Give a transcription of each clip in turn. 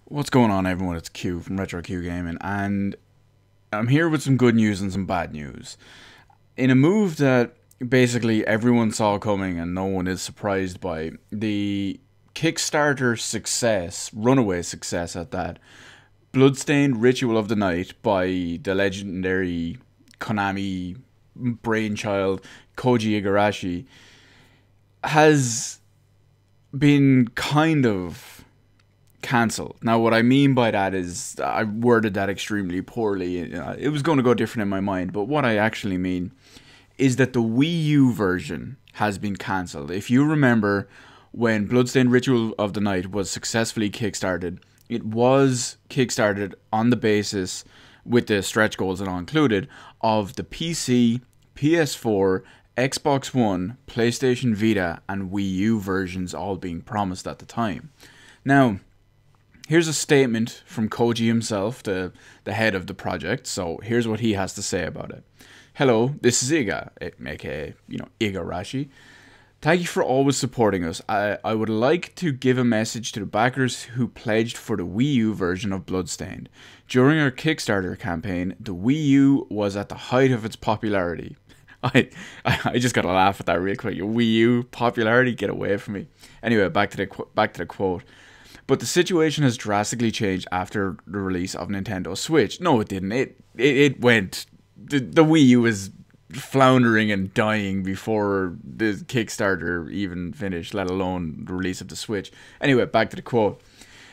What's going on, everyone? It's Q from Retro Q Gaming, and I'm here with some good news and some bad news. In a move that basically everyone saw coming and no one is surprised by, the Kickstarter success, runaway success at that, Bloodstained Ritual of the Night by the legendary Konami brainchild Koji Igarashi, has been kind of cancelled. Now, what I mean by that is I worded that extremely poorly. It was going to go different in my mind, but what I actually mean is that the Wii U version has been cancelled. If you remember, when Bloodstained Ritual of the Night was successfully kickstarted, it was kickstarted on the basis, with the stretch goals and all included, of the PC, PS4, Xbox One, PlayStation Vita, and Wii U versions all being promised at the time. Now, here's a statement from Koji himself, the head of the project. So here's what he has to say about it. Hello, this is Iga, aka, Igarashi. Thank you for always supporting us. I would like to give a message to the backers who pledged for the Wii U version of Bloodstained. During our Kickstarter campaign, the Wii U was at the height of its popularity. I just gotta laugh at that real quick. Your Wii U popularity, get away from me. Anyway, back to the quote. But the situation has drastically changed after the release of Nintendo Switch. No, it didn't. It went. The Wii U was floundering and dying before the Kickstarter even finished, let alone the release of the Switch. Anyway, back to the quote.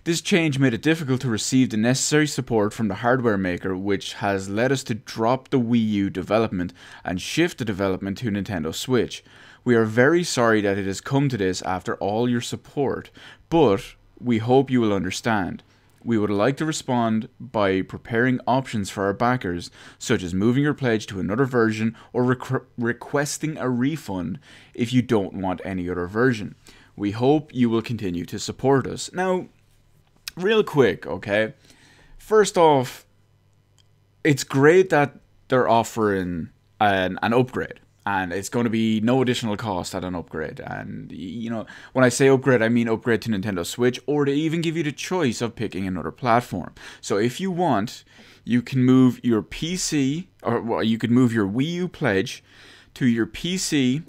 This change made it difficult to receive the necessary support from the hardware maker, which has led us to drop the Wii U development and shift the development to Nintendo Switch. We are very sorry that it has come to this after all your support, but we hope you will understand. We would like to respond by preparing options for our backers, such as moving your pledge to another version or requesting a refund if you don't want any other version. We hope you will continue to support us. Now, real quick, okay? First off, it's great that they're offering an upgrade. And it's going to be no additional cost at an upgrade. And, when I say upgrade, I mean upgrade to Nintendo Switch, or to even give you the choice of picking another platform. So if you want, you can move your PC, or you could move your Wii U pledge to your PC,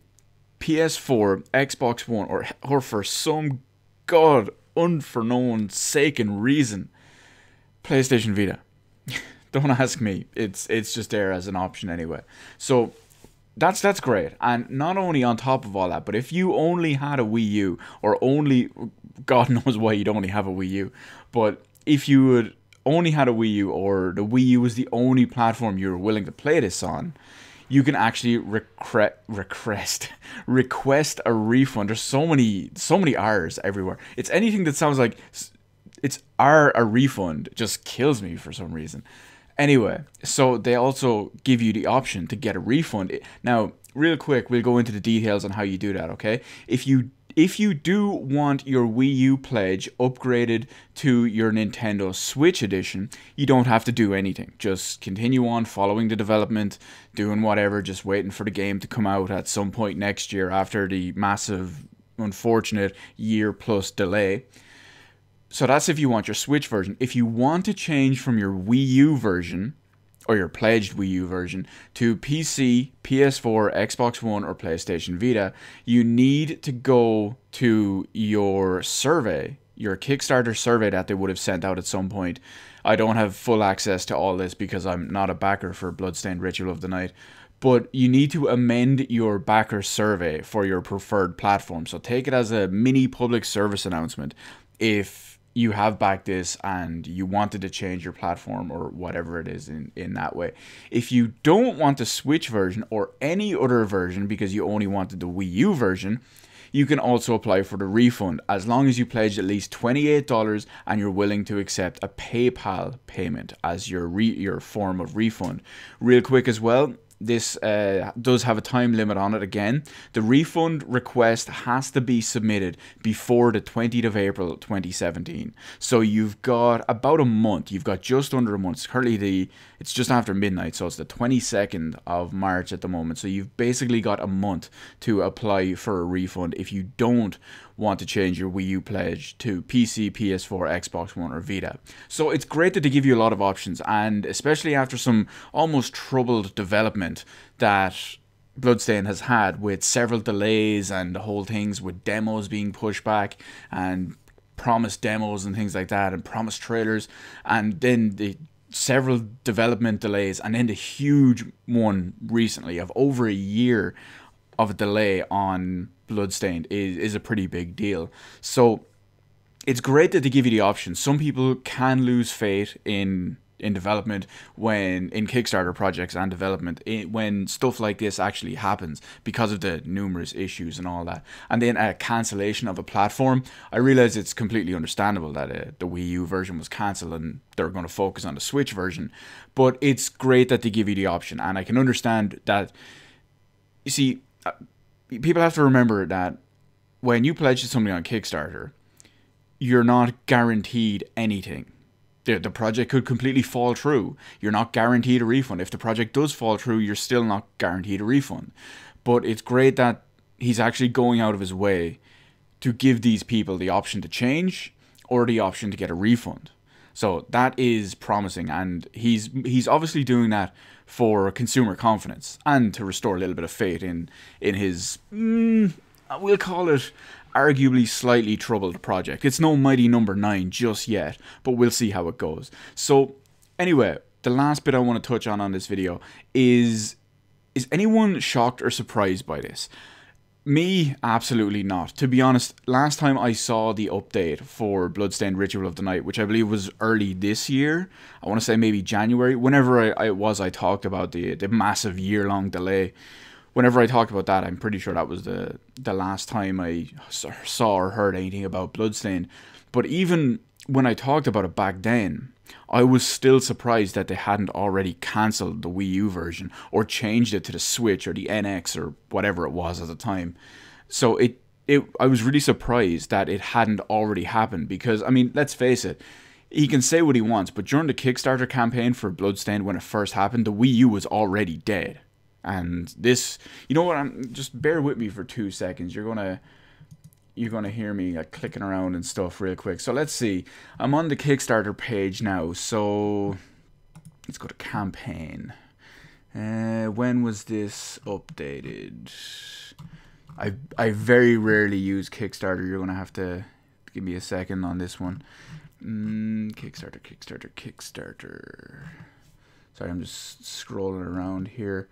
PS4, Xbox One, or for some god unforeknown sake and reason, PlayStation Vita. Don't ask me. It's just there as an option anyway. So that's great. And not only on top of all that, but if you only had a Wii U, or only, God knows why you'd only have a Wii U, but if you would only had a Wii U, or the Wii U was the only platform you were willing to play this on, you can actually request a refund. There's so many R's everywhere. It's anything that sounds like it's a refund just kills me for some reason. Anyway, so they also give you the option to get a refund. Now, real quick, we'll go into the details on how you do that, okay? If you do want your Wii U pledge upgraded to your Nintendo Switch edition, you don't have to do anything. Just continue on following the development, doing whatever, just waiting for the game to come out at some point next year after the massive, unfortunate year-plus delay. So that's if you want your Switch version. If you want to change from your Wii U version, or your pledged Wii U version, to PC, PS4, Xbox One, or PlayStation Vita, you need to go to your survey, your Kickstarter survey that they would have sent out at some point. I don't have full access to all this because I'm not a backer for Bloodstained Ritual of the Night. But you need to amend your backer survey for your preferred platform. So take it as a mini public service announcement if you have backed this and you wanted to change your platform or whatever it is in that way. If you don't want the Switch version or any other version because you only wanted the Wii U version, you can also apply for the refund as long as you pledge at least $28 and you're willing to accept a PayPal payment as your form of refund. Real quick as well, this does have a time limit on it again. The refund request has to be submitted before the 20th of April 2017. So you've got about a month. You've got just under a month. It's just after midnight, so it's the 22nd of March at the moment. So you've basically got a month to apply for a refund if you don't want to change your Wii U pledge to PC, PS4, Xbox One, or Vita. So it's great that they give you a lot of options, and especially after some almost troubled development that Bloodstained has had, with several delays and the whole things with demos being pushed back and promised demos and things like that, and promised trailers, and then the several development delays, and then the huge one recently of over a year of a delay on Bloodstained is a pretty big deal. So it's great that they give you the option. Some people can lose faith in development, when in Kickstarter projects and development, when stuff like this actually happens, because of the numerous issues and all that. And then a cancellation of a platform, I realize it's completely understandable that the Wii U version was cancelled and they're going to focus on the Switch version, but it's great that they give you the option. And I can understand that. You see, people have to remember that when you pledge to something on Kickstarter, you're not guaranteed anything. The project could completely fall through. You're not guaranteed a refund. If the project does fall through, you're still not guaranteed a refund. But it's great that he's actually going out of his way to give these people the option to change or the option to get a refund. So that is promising, and he's obviously doing that for consumer confidence and to restore a little bit of faith in his, we'll call it, arguably slightly troubled project. It's no mighty number 9 just yet, but we'll see how it goes. So anyway, the last bit I want to touch on this video is anyone shocked or surprised by this? Me, absolutely not. To be honest, last time I saw the update for Bloodstained Ritual of the Night, which I believe was early this year, I want to say maybe January, whenever I talked about the massive year-long delay. Whenever I talked about that, I'm pretty sure that was the last time I saw or heard anything about Bloodstained. But even when I talked about it back then, I was still surprised that they hadn't already cancelled the Wii U version or changed it to the Switch or the NX or whatever it was at the time. So I was really surprised that it hadn't already happened, because, I mean, let's face it, he can say what he wants, but during the Kickstarter campaign for Bloodstained, when it first happened, the Wii U was already dead. And this, you know what, just bear with me for 2 seconds. You're gonna hear me clicking around and stuff real quick. So let's see. I'm on the Kickstarter page now. So let's go to campaign. When was this updated? I very rarely use Kickstarter. You're gonna have to give me a second on this one. Kickstarter. Sorry, I'm just scrolling around here.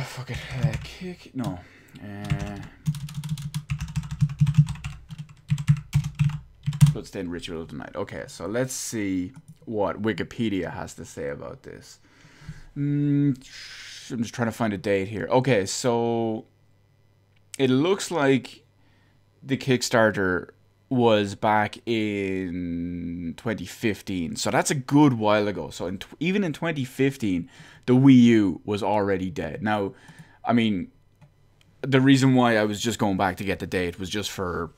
Fuck it. No. Bloodstained Ritual of the Night. Okay, so let's see what Wikipedia has to say about this. I'm just trying to find a date here. Okay, so it looks like the Kickstarter was back in 2015. So that's a good while ago. So even in 2015, the Wii U was already dead. Now, I mean, the reason why I was just going back to get the date was just for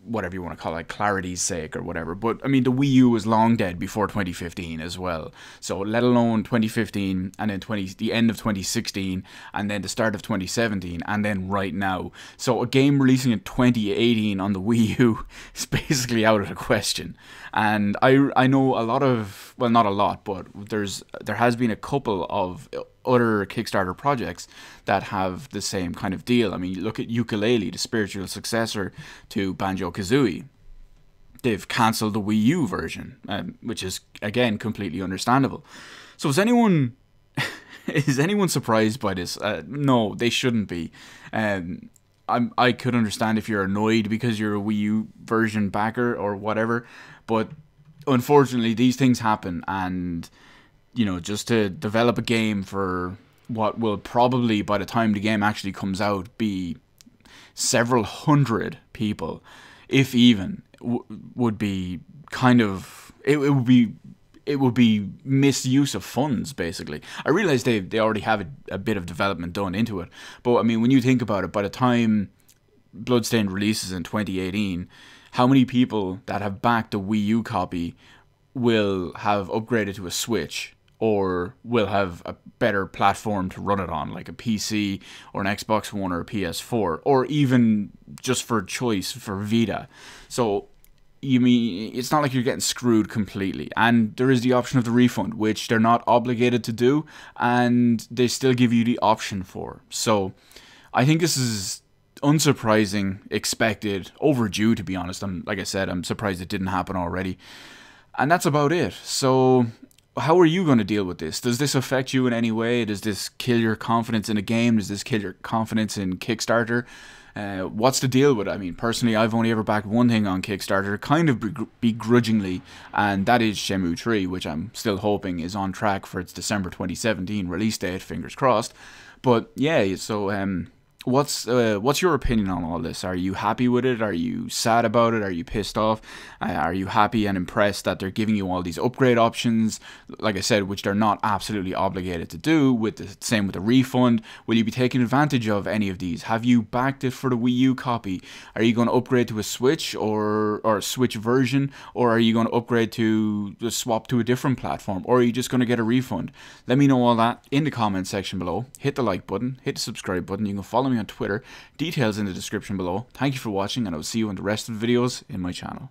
whatever you want to call it, like clarity's sake or whatever. But I mean, the Wii U was long dead before 2015 as well. So let alone 2015 and then the end of 2016 and then the start of 2017 and then right now. So a game releasing in 2018 on the Wii U is basically out of the question. And I know a lot of, well, not a lot, but there has been a couple of other Kickstarter projects that have the same kind of deal. I mean, look at Yooka-Laylee, the spiritual successor to Banjo-Kazooie. They've cancelled the Wii U version, which is, again, completely understandable. So is anyone surprised by this? No, they shouldn't be. I could understand if you're annoyed because you're a Wii U version backer or whatever, but unfortunately these things happen, and you know, just to develop a game for what will probably, by the time the game actually comes out, be several hundred people, if even, would be kind of, it would be misuse of funds, basically. I realize they already have a bit of development done into it, but I mean, when you think about it, by the time Bloodstained releases in 2018, how many people that have backed a Wii U copy will have upgraded to a Switch or will have a better platform to run it on, like a PC or an Xbox One or a PS4, or even just for choice for Vita. So you mean it's not like you're getting screwed completely. And there is the option of the refund, which they're not obligated to do, and they still give you the option for. So I think this is unsurprising, expected, overdue, to be honest. Like I said, I'm surprised it didn't happen already. And that's about it. So how are you going to deal with this? Does this affect you in any way? Does this kill your confidence in a game? Does this kill your confidence in Kickstarter? What's the deal with it? I mean, personally, I've only ever backed one thing on Kickstarter, kind of begrudgingly, and that is Shenmue 3, which I'm still hoping is on track for its December 2017 release date, fingers crossed. But yeah, so what's your opinion on all this? Are you happy with it? Are you sad about it? Are you pissed off? Are you happy and impressed that they're giving you all these upgrade options, like I said, which they're not absolutely obligated to do? With the same with the refund, will you be taking advantage of any of these? Have you backed it for the Wii U copy? Are you going to upgrade to a Switch or a Switch version, or are you going to upgrade to swap to a different platform, or are you just going to get a refund? Let me know all that in the comment section below. Hit the like button, hit the subscribe button. You can follow me on Twitter, details in the description below. Thank you for watching, and I will see you in the rest of the videos in my channel.